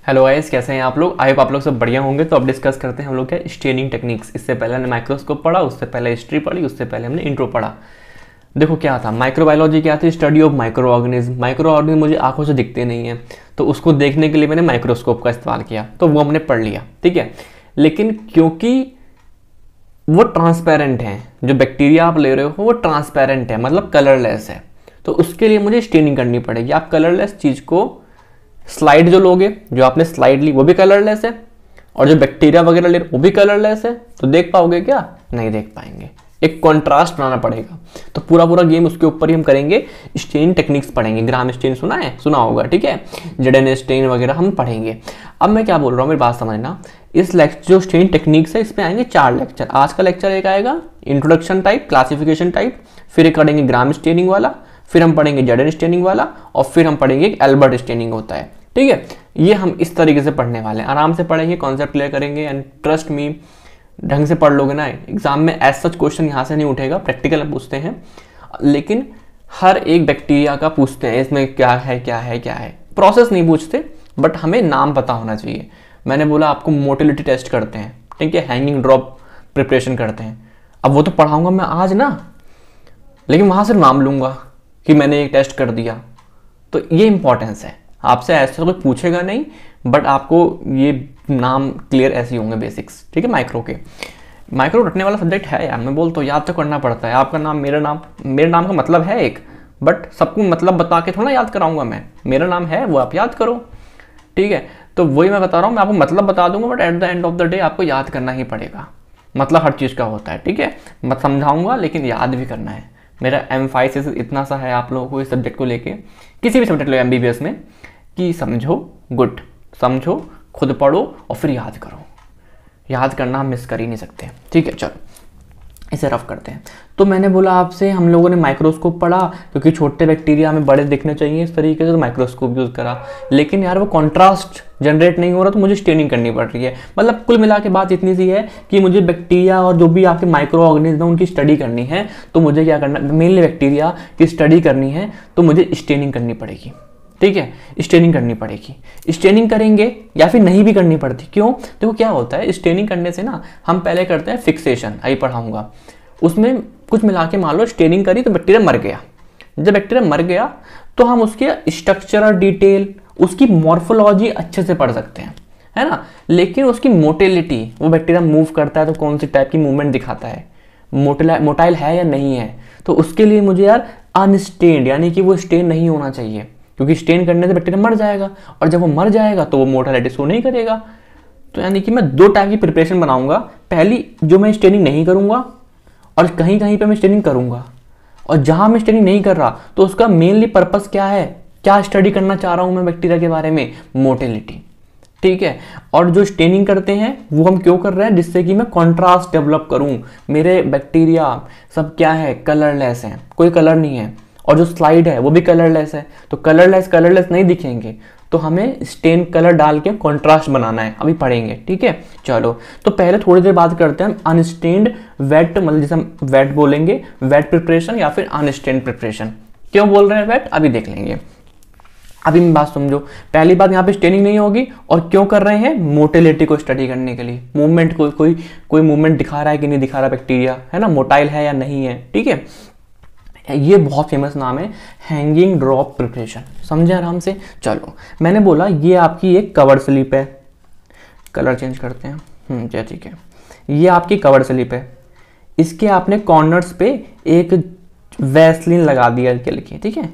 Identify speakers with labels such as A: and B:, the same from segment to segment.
A: Hello guys, कैसे हैं आप लोग। आई होप आप लोग सब बढ़िया होंगे। तो अब डिस्कस करते हैं हम लोग क्या स्टेनिंग टेक्निक्स। इससे पहले हमने माइक्रोस्कोप पढ़ा, उससे पहले हिस्ट्री पढ़ी, उससे पहले हमने इंट्रो पढ़ा। देखो क्या था, माइक्रोबायोलॉजी क्या थी, study of micro organism. Micro organism मुझे आंखों से दिखते नहीं है, तो उसको देखने के लिए मैंने माइक्रोस्कोप का इस्तेमाल किया, तो वो हमने पढ़ लिया, ठीक है। लेकिन क्योंकि वो ट्रांसपेरेंट हैं, जो बैक्टीरिया आप ले रहे हो वो ट्रांसपेरेंट है, मतलब कलरलेस है, तो उसके लिए मुझे स्टेनिंग करनी पड़ेगी। आप कलरलेस चीज़ को, स्लाइड जो लोगे, जो आपने स्लाइड ली वो भी कलरलेस है, और जो बैक्टीरिया वगैरह ले वो भी कलरलेस है, तो देख पाओगे क्या? नहीं देख पाएंगे। एक कॉन्ट्रास्ट बनाना पड़ेगा। तो पूरा पूरा गेम उसके ऊपर ही हम करेंगे। स्टेन टेक्निक्स पढ़ेंगे। ग्राम स्टेन सुना है, सुना होगा, ठीक है। जेडेन स्टेन वगैरह हम पढ़ेंगे। अब मैं क्या बोल रहा हूँ, मेरी बात समझना। इस लेक्चर जो स्टेन टेक्निक्स है, इसमें आएंगे 4 लेक्चर। आज का लेक्चर एक आएगा इंट्रोडक्शन टाइप, क्लासिफिकेशन टाइप, फिर एक पढ़ेंगे ग्राम स्टेनिंग वाला, फिर हम पढ़ेंगे जेडेन स्टेनिंग वाला, और फिर हम पढ़ेंगे एक एल्बर्ट स्टेनिंग होता है, ठीक है। ये हम इस तरीके से पढ़ने वाले हैं, आराम से पढ़ेंगे, कॉन्सेप्ट क्लियर करेंगे, एंड ट्रस्ट मी, ढंग से पढ़ लोगे ना, एग्जाम में एज सच क्वेश्चन यहाँ से नहीं उठेगा, प्रैक्टिकल पूछते हैं, लेकिन हर एक बैक्टीरिया का पूछते हैं, इसमें क्या है क्या है क्या है। प्रोसेस नहीं पूछते, बट हमें नाम पता होना चाहिए। मैंने बोला आपको मोटिलिटी टेस्ट करते हैं, ठीक है, हैंगिंग ड्रॉप प्रिपरेशन करते हैं। अब वो तो पढ़ाऊंगा मैं आज ना, लेकिन वहाँ से नाम लूँगा कि मैंने एक टेस्ट कर दिया, तो ये इंपॉर्टेंस है। आपसे ऐसा कोई पूछेगा नहीं, बट आपको ये नाम क्लियर ऐसे ही होंगे, बेसिक्स, ठीक है। माइक्रो रटने वाला सब्जेक्ट है यार, मैं बोलता हूँ, याद तो करना पड़ता है। आपका नाम, मेरे नाम का मतलब है एक, बट सबको मतलब बता के थोड़ा याद कराऊंगा मैं। मेरा नाम है, वो आप याद करो, ठीक है। तो वही मैं बता रहा हूँ, मैं आपको मतलब बता दूंगा, but at the end of the day आपको याद करना ही पड़ेगा। मतलब हर चीज़ का होता है, ठीक है। मैं समझाऊंगा, लेकिन याद भी करना है। मेरा एम्फासिस इतना सा है आप लोगों को इस सब्जेक्ट को लेके, किसी भी सब्जेक्ट लो MBBS में, कि समझो, गुड समझो, खुद पढ़ो और फिर याद करो। याद करना हम मिस कर ही नहीं सकते, ठीक है। चलो इसे रफ करते हैं। तो मैंने बोला आपसे, हम लोगों ने माइक्रोस्कोप पढ़ा, क्योंकि छोटे बैक्टीरिया हमें बड़े दिखने चाहिए इस तरीके से, तो माइक्रोस्कोप यूज़ करा। लेकिन यार वो कॉन्ट्रास्ट जनरेट नहीं हो रहा, तो मुझे स्टेनिंग करनी पड़ रही है। मतलब कुल मिला के बात इतनी सी है कि मुझे बैक्टीरिया और जो भी आपके माइक्रो ऑर्गेनिज्म है उनकी स्टडी करनी है, तो मुझे क्या करना, मेनली बैक्टीरिया की स्टडी करनी है, तो मुझे स्टेनिंग करनी पड़ेगी, ठीक है। स्टेनिंग करनी पड़ेगी। स्टेनिंग करेंगे या फिर नहीं भी करनी पड़ती, क्यों? देखो क्या होता है, स्टेनिंग करने से ना, हम पहले करते हैं फिक्सेशन, आई पढ़ाऊंगा उसमें। कुछ मिला के मान लो स्टेनिंग करी तो बैक्टीरिया मर गया। जब बैक्टीरिया मर गया तो हम उसके स्ट्रक्चरल डिटेल, उसकी मॉर्फोलॉजी अच्छे से पढ़ सकते हैं, है ना। लेकिन उसकी मोटिलिटी, वो बैक्टीरिया मूव करता है तो कौन सी टाइप की मूवमेंट दिखाता है, मोटाइल है या नहीं है, तो उसके लिए मुझे यार अनस्टेन्ड, यानी कि वो स्टेन नहीं होना चाहिए, क्योंकि स्टेन करने से बैक्टीरिया मर जाएगा, और जब वो मर जाएगा तो वो मोर्टेलिटी शो नहीं करेगा। तो यानी कि मैं 2 टाइप की प्रिपरेशन बनाऊंगा। पहली, जो मैं स्टेनिंग नहीं करूंगा, और कहीं कहीं पे मैं स्टेनिंग करूंगा, और जहां मैं स्टेनिंग नहीं कर रहा तो उसका मेनली पर्पस क्या है, क्या स्टडी करना चाह रहा हूं मैं बैक्टीरिया के बारे में, मोटिलिटी, ठीक है। और जो स्टेनिंग करते हैं वो हम क्यों कर रहे हैं, जिससे कि मैं कॉन्ट्रास्ट डेवलप करूं। मेरे बैक्टीरिया सब क्या है, कलरलेस है, कोई कलर नहीं है, और जो स्लाइड है वो भी कलरलेस है, तो कलरलेस नहीं दिखेंगे, तो हमें स्टेन कलर डाल के कॉन्ट्रास्ट बनाना है, अभी पढ़ेंगे, ठीक है। चलो तो पहले थोड़ी देर बात करते हैं अनस्टेन्ड वेट, मतलब जैसे हम वेट बोलेंगे, वेट प्रिपरेशन या फिर अनस्टेन्ड प्रिपरेशन। क्यों बोल रहे हैं वेट, अभी देख लेंगे। अभी मैं बात समझो। पहली बात, यहाँ पे स्टेनिंग नहीं होगी, और क्यों कर रहे हैं, मोटिलिटी को स्टडी करने के लिए। मूवमेंट कोई मूवमेंट दिखा रहा है कि नहीं दिखा रहा बैक्टीरिया, है ना, मोटाइल है या नहीं है, ठीक है। ये बहुत फेमस नाम है, हैंगिंग ड्रॉप प्रिपरेशन, समझे आराम से। चलो मैंने बोला ये आपकी एक कवर स्लिप है, कलर चेंज करते हैं, चलो ठीक है। ये आपकी कवर स्लिप है, इसके आपने कॉर्नर्स पे एक वैसलीन लगा दिया हल्की हल्की, ठीक है,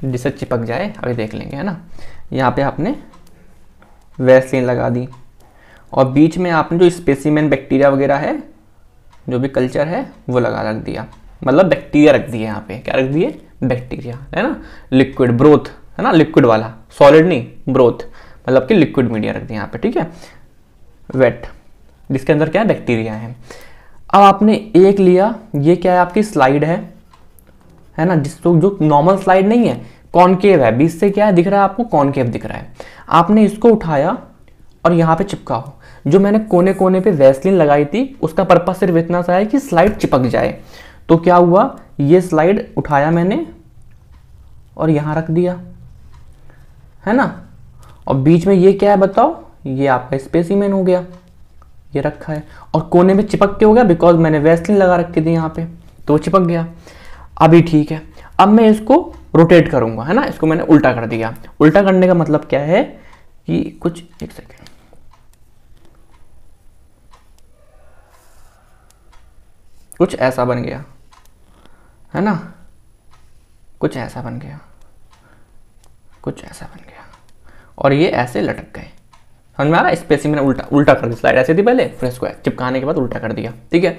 A: जिससे चिपक जाए, अभी देख लेंगे, है ना। यहाँ पे आपने वैसलीन लगा दी, और बीच में आपने जो स्पेसिमेन बैक्टीरिया वगैरह है, जो भी कल्चर है, वो रख दिया, मतलब बैक्टीरिया रख दिए यहाँ पे, क्या रख दिए, बैक्टीरिया, है ना। लिक्विड ब्रोथ, है ना, लिक्विड वाला, सॉलिड नहीं, ब्रोथ मतलब कि लिक्विड मीडिया रख दिया यहाँ पे, ठीक है। वेट, जिसके अंदर क्या है, बैक्टीरिया है। अब आपने एक लिया, ये क्या है, आपकी स्लाइड है ना, जो नॉर्मल स्लाइड नहीं है, कॉनकेव है, बीच से क्या है दिख रहा है आपको, कॉनकेव दिख रहा है। आपने इसको उठाया और यहाँ पे चिपकाओ। जो मैंने कोने कोने पे वैसलीन लगाई थी, उसका पर्पस सिर्फ इतना सा है कि स्लाइड चिपक जाए। तो क्या हुआ, ये स्लाइड उठाया मैंने और यहाँ रख दिया, है ना, और बीच में ये क्या है बताओ, ये आपका स्पेसिमेन हो गया, ये रखा है, और कोने में चिपक के हो गया बिकॉज मैंने वैसलीन लगा रखी थी यहाँ पे, तो वो चिपक गया। अभी ठीक है, अब मैं इसको रोटेट करूंगा, है ना, इसको मैंने उल्टा कर दिया। उल्टा करने का मतलब क्या है कि कुछ, एक सेकेंड, कुछ ऐसा बन गया, है ना, कुछ ऐसा बन गया, कुछ ऐसा बन गया, और ये ऐसे लटक गए। समझ में आ रहा है? स्पेसिमेन उल्टा उल्टा कर दी, स्लाइड ऐसे थी पहले, फिर इसको चिपकाने के बाद उल्टा कर दिया। ठीक है,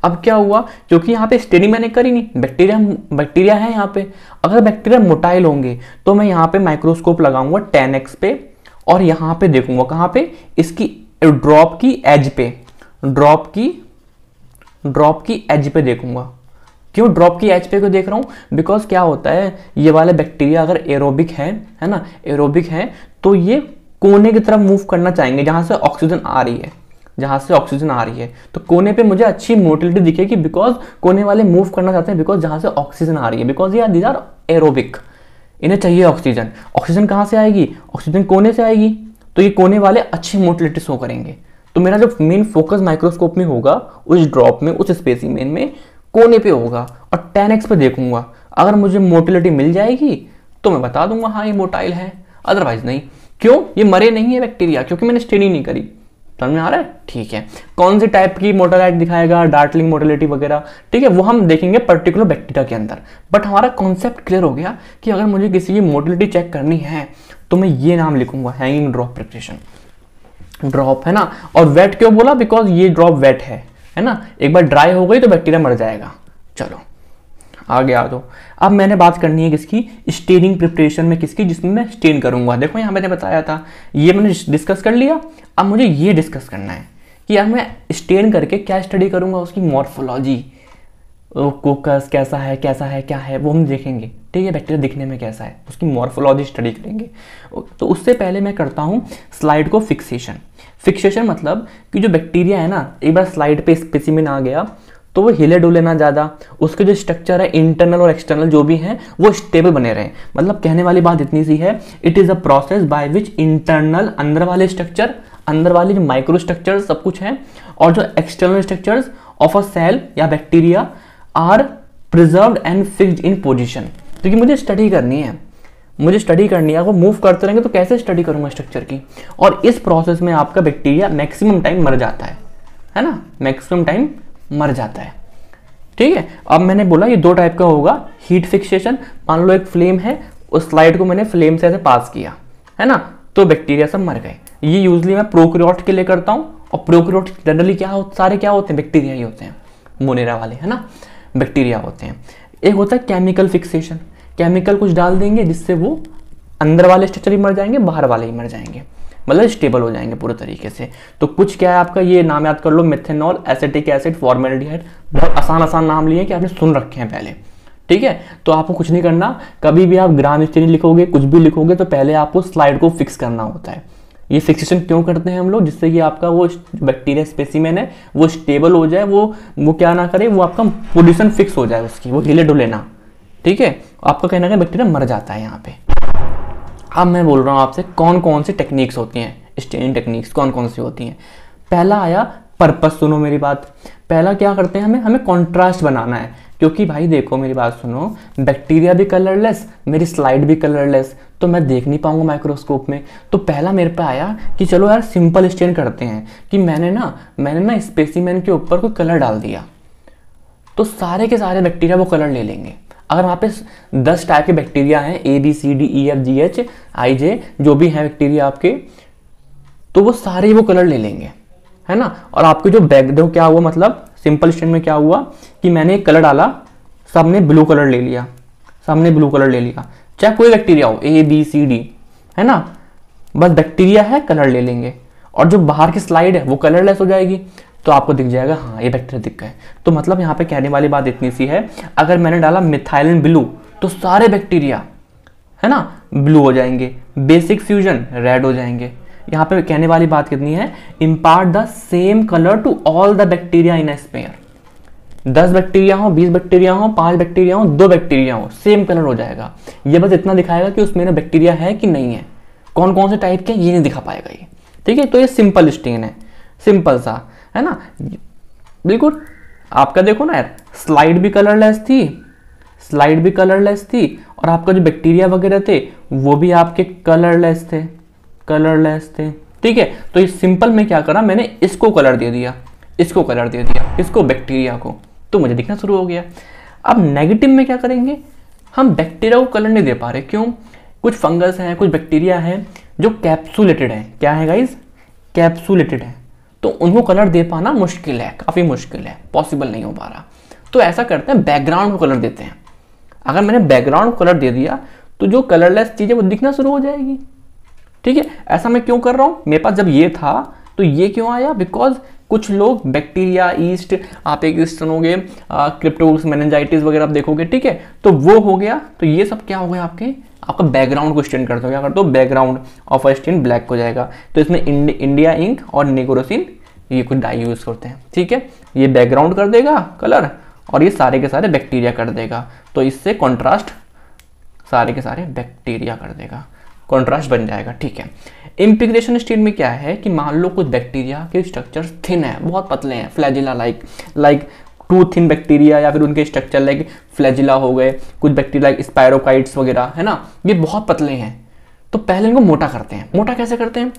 A: अब क्या हुआ, क्योंकि यहाँ पे स्टेनिंग मैंने करी नहीं, बैक्टीरिया है यहाँ पे। अगर बैक्टीरिया मोटाइल होंगे तो मैं यहाँ पे माइक्रोस्कोप लगाऊंगा 10x पे, और यहाँ पे देखूंगा कहाँ पे, इसकी ड्रॉप की एज पे, ड्रॉप की एज पे देखूंगा। क्यों ड्रॉप की एज पे को देख रहा हूँ, बिकॉज क्या होता है, ये वाले बैक्टीरिया अगर एरोबिक है ना, एरोबिक है, तो ये कोने की तरफ मूव करना चाहेंगे जहां से ऑक्सीजन आ रही है, जहां से ऑक्सीजन आ रही है। तो कोने पे मुझे अच्छी मोटिलिटी दिखेगी, बिकॉज कोने वाले मूव करना चाहते हैं बिकॉज जहां से ऑक्सीजन आ रही है, बिकॉज ये दीज आर एरोबिक, इन्हें चाहिए ऑक्सीजन। ऑक्सीजन कहाँ से आएगी, ऑक्सीजन कोने से आएगी, तो ये कोने वाले अच्छी मोटिलिटी शो करेंगे। तो मेरा जो मेन फोकस माइक्रोस्कोप में होगा, उस ड्रॉप में, उस स्पेसिमेन में कोने पे होगा, और 10x पे देखूंगा। अगर मुझे मोटिलिटी मिल जाएगी तो मैं बता दूंगा हाँ ये मोटाइल है, अदरवाइज नहीं। क्यों, ये मरे नहीं है बैक्टीरिया, क्योंकि मैंने स्टेनिंग नहीं करी। समझ में आ रहा है? ठीक है, कौन सी टाइप की मोटाइल दिखाएगा, डार्टलिंग मोटिलिटी वगैरह, ठीक है, वो हम देखेंगे पर्टिकुलर बैक्टीरिया के अंदर। बट हमारा कॉन्सेप्ट क्लियर हो गया कि अगर मुझे किसी की मोटिलिटी चेक करनी है तो मैं ये नाम लिखूंगा, हैंगिंग ड्रॉप प्रिपरेशन। ड्रॉप, है ना, और वेट क्यों बोला, बिकॉज ये ड्रॉप वेट है ना, एक बार ड्राई हो गई तो बैक्टीरिया मर जाएगा। चलो आगे आ दो। अब मैंने बात करनी है किसकी, स्टेनिंग प्रिपरेशन में, किसकी, जिसमें मैं स्टेन करूंगा। देखो यहाँ मैंने बताया था, ये मैंने डिस्कस कर लिया। अब मुझे ये डिस्कस करना है कि यार मैं स्टेन करके क्या स्टडी करूंगा, उसकी मॉर्फोलॉजी, कोकस कैसा है, क्या है, वो हम देखेंगे। ठीक है, बैक्टीरिया दिखने में कैसा है, उसकी मॉर्फोलॉजी स्टडी करेंगे। तो उससे पहले मैं करता हूँ स्लाइड को फिक्सेशन। फिक्सेशन मतलब कि जो बैक्टीरिया है ना, एक बार स्लाइड पे स्पेसिमेन आ गया तो वो हिले डुले ना ज़्यादा, उसके जो स्ट्रक्चर है इंटरनल और एक्सटर्नल जो भी हैं वो स्टेबल बने रहें। मतलब कहने वाली बात इतनी सी है, it is a process by which internal, अंदर वाले स्ट्रक्चर, अंदर वाले जो माइक्रो स्ट्रक्चर सब कुछ है, और जो external structures of a cell या bacteria are preserved and fixed in position. क्योंकि मुझे स्टडी करनी है, वो मूव करते रहेंगे तो कैसे स्टडी करूंगा स्ट्रक्चर की। और इस प्रोसेस में आपका बैक्टीरिया मैक्सिमम टाइम मर जाता है ना, मैक्सिमम टाइम मर जाता है। ठीक है, अब मैंने बोला ये दो टाइप का होगा, हीट फिक्सेशन। मान लो एक फ्लेम है, उस स्लाइड को मैंने फ्लेम से ऐसे पास किया, है ना, तो बैक्टीरिया सब मर गए। ये यूजली मैं प्रोकैरियोट के लिए करता हूँ, और प्रोकैरियोट जनरली सारे क्या होते हैं, बैक्टीरिया ही होते हैं, मोनेरा वाले, है ना, बैक्टीरिया होते हैं। एक होता है केमिकल फिक्सेशन, केमिकल कुछ डाल देंगे जिससे वो अंदर वाले स्ट्रक्चर ही मर जाएंगे, बाहर वाले ही मर जाएंगे, मतलब स्टेबल हो जाएंगे पूरे तरीके से। तो कुछ क्या है आपका, ये नाम याद कर लो, मेथेनॉल, एसिटिक एसिड, फॉर्मेल्डिहाइड। बहुत आसान नाम लिए कि आपने सुन रखे हैं पहले। ठीक है, तो आपको कुछ नहीं करना, कभी भी आप ग्राम स्टेनी लिखोगे, कुछ भी लिखोगे, तो पहले आपको स्लाइड को फिक्स करना होता है। ये फिक्सेशन क्यों करते हैं हम लोग, जिससे कि आपका वो बैक्टीरिया स्पेसिमेन है वो स्टेबल हो जाए, वो क्या ना करे, वो आपका पोजीशन फिक्स हो जाए उसकी, वो हिले डुले ना। ठीक है, आपका कहना है बैक्टीरिया मर जाता है यहाँ पे। अब मैं बोल रहा हूँ आपसे कौन कौन सी टेक्निक्स होती हैं, स्टेनिंग टेक्निक्स कौन कौन सी होती हैं। पहला आया पर्पस, सुनो मेरी बात। पहला क्या करते हैं, हमें कंट्रास्ट बनाना है, क्योंकि भाई देखो मेरी बात सुनो, बैक्टीरिया भी कलरलेस, मेरी स्लाइड भी कलरलेस, तो मैं देख नहीं पाऊंगा माइक्रोस्कोप में। तो पहला मेरे पे आया कि चलो यार सिंपल स्टेन करते हैं, कि मैंने ना स्पेसिमेन के ऊपर कोई कलर डाल दिया, तो सारे के सारे बैक्टीरिया वो कलर ले लेंगे। अगर वहाँ पे 10 टाइप के बैक्टीरिया हैं, ABCDEFGH IJ जो भी हैं बैक्टीरिया आपके, तो वो सारे वो कलर ले लेंगे, है ना। और आपके जो देखो क्या हुआ, मतलब सिंपल स्टेन में क्या हुआ कि मैंने एक कलर डाला, सबने ब्लू कलर ले लिया, चाहे कोई बैक्टीरिया हो ABCD, है ना, बस बैक्टीरिया है कलर ले लेंगे। और जो बाहर की स्लाइड है वो कलरलेस हो जाएगी, तो आपको दिख जाएगा हाँ ये बैक्टीरिया दिख गए। तो मतलब यहाँ पे कहने वाली बात इतनी सी है, अगर मैंने डाला मिथाइलिन ब्लू तो सारे बैक्टीरिया, है ना, ब्लू हो जाएंगे, बेसिक फ्यूजन रेड हो जाएंगे। यहाँ पे कहने वाली बात कितनी है, impart the same colour to all the bacteria in a smear. 10 bacteria हो, 20 बैक्टीरिया हो, 5 बैक्टीरिया हो, 2 बैक्टीरिया हो, सेम कलर हो जाएगा। ये बस इतना दिखाएगा कि उसमें बैक्टीरिया है कि नहीं है, कौन कौन से टाइप के ये नहीं दिखा पाएगा ये, ठीक है। तो ये सिंपल स्टेन है, सिंपल सा, है ना, बिल्कुल। आपका देखो ना यार, स्लाइड भी कलरलेस थी, स्लाइड भी कलरलेस थी, और आपका जो बैक्टीरिया वगैरह थे वो भी आपके कलरलेस थे, कलरलेस थे, ठीक है। तो इस सिंपल में क्या करा मैंने, इसको कलर दे दिया, इसको कलर दे दिया, इसको बैक्टीरिया को, तो मुझे दिखना शुरू हो गया। अब नेगेटिव में क्या करेंगे, हम बैक्टीरिया को कलर नहीं दे पा रहे, क्यों, कुछ फंगस हैं, कुछ बैक्टीरिया हैं जो कैप्सुलेटेड है, क्या है गाइज, कैप्सुलेटेड है, तो उनको कलर दे पाना मुश्किल है, काफ़ी मुश्किल है, पॉसिबल नहीं हो पा रहा। तो ऐसा करते हैं, बैकग्राउंड को कलर देते हैं। अगर मैंने बैकग्राउंड को कलर दे दिया तो जो कलरलेस चीज़ है वो दिखना शुरू हो जाएगी, ठीक है। ऐसा मैं क्यों कर रहा हूँ, मेरे पास जब ये था तो ये क्यों आया, बिकॉज कुछ लोग बैक्टीरिया, ईस्ट, आप एक ईस्ट सुनोगे, क्रिप्टोस, मेनिंजाइटिस वगैरह आप देखोगे, ठीक है, तो वो हो गया। तो ये सब क्या हो गया आपका बैकग्राउंड को स्टेन करते हो, क्या करते हो, background of a stain black हो जाएगा। तो इसमें इंडिया इंक और नेग्रोसिन ये कुछ डाई यूज करते हैं, ठीक है। ये बैकग्राउंड कर देगा कलर, और ये सारे के सारे बैक्टीरिया कर देगा, तो इससे कॉन्ट्रास्ट सारे के सारे बैक्टीरिया कर देगा, कॉन्ट्रास्ट बन जाएगा, ठीक है। इंटीग्रेशन स्टेट में क्या है कि मान लो कुछ बैक्टीरिया के स्ट्रक्चर थिन है, बहुत पतले हैं, flagella like to thin bacteria, या फिर उनके स्ट्रक्चर लाइक फ्लैजिला हो गए, कुछ बैक्टीरिया लाइक स्पायरोकाइट्स वगैरह, है ना, ये बहुत पतले हैं। तो पहले इनको मोटा करते हैं। मोटा कैसे करते हैं,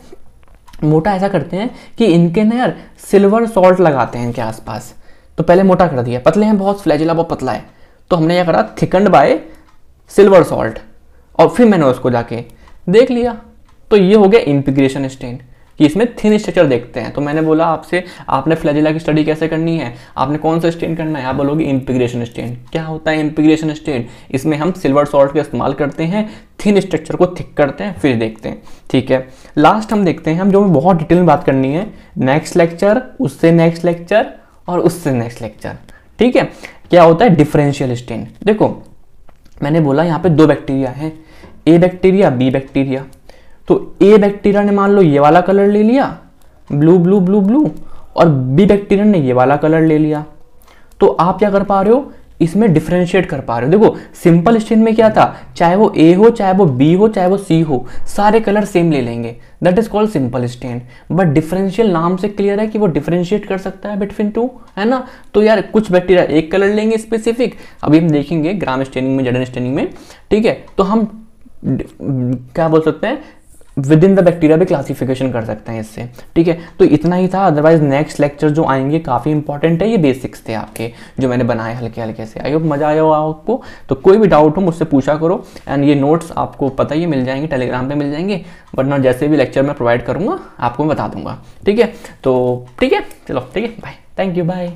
A: मोटा ऐसा करते हैं कि इनके ना यार सिल्वर सॉल्ट लगाते हैं इनके आसपास। तो पहले मोटा कर दिया, पतले हैं बहुत, फ्लैजिला बहुत पतला है, तो हमने क्या करा, थिकन्ड बाय सिल्वर सॉल्ट, और फिर मैंने उसको जाके देख लिया। तो ये हो गया इंटीग्रेशन स्टेन, कि इसमें थिन स्ट्रक्चर देखते हैं। तो मैंने बोला आपसे, आपने फ्लैजिला की स्टडी कैसे करनी है, आपने कौन सा स्टेन करना है, आप बोलोगे इंटीग्रेशन स्टेन। क्या होता है इंटीग्रेशन स्टेन, इसमें हम सिल्वर सॉल्ट का इस्तेमाल करते हैं, थिन स्ट्रक्चर को थिक करते हैं, फिर देखते हैं, ठीक है। लास्ट हम देखते हैं, हम जो बहुत डिटेल में बात करनी है, नेक्स्ट लेक्चर, उससे नेक्स्ट लेक्चर, और उससे नेक्स्ट लेक्चर, ठीक है। क्या होता है डिफरेंशियल स्टेन। देखो मैंने बोला यहाँ पे दो बैक्टीरिया हैं, ए बैक्टीरिया, बी बैक्टीरिया। तो ए बैक्टीरिया ने मान लो ये वाला कलर ले लिया, ब्लू ब्लू ब्लू ब्लू, और बी बैक्टीरिया ने ये वाला कलर ले लिया। तो आप क्या कर पा रहे हो, इसमें डिफरेंशिएट कर पा रहे हो। देखो सिंपल स्टेन में क्या था, चाहे वो ए हो, चाहे वो बी हो, चाहे वो सी हो, सारे कलर सेम ले लेंगे, that is called simple stain. But differential नाम से क्लियर है कि वो डिफरेंशिएट कर सकता है बिटवीन टू, है ना। तो यार कुछ बैक्टीरिया एक कलर लेंगे स्पेसिफिक, अभी हम देखेंगे ग्राम स्टेनिंग में, जर्डन स्टेनिंग में, ठीक है। तो हम क्या बोल सकते हैं, विद इन द बैक्टीरिया भी क्लासिफिकेशन कर सकते हैं इससे, ठीक है। तो इतना ही था, अदरवाइज नेक्स्ट लेक्चर जो आएंगे काफ़ी इंपॉर्टेंट है, ये बेसिक्स थे आपके जो मैंने बनाए हल्के हल्के से। आई होप मजा आया हो आपको। तो कोई भी डाउट हो मुझसे पूछा करो, एंड ये नोट्स आपको पता ही मिल जाएंगे, टेलीग्राम पे मिल जाएंगे, वरना जैसे भी लेक्चर मैं प्रोवाइड करूँगा आपको मैं बता दूंगा, ठीक है। तो ठीक है, चलो ठीक है, बाय, थैंक यू, बाय।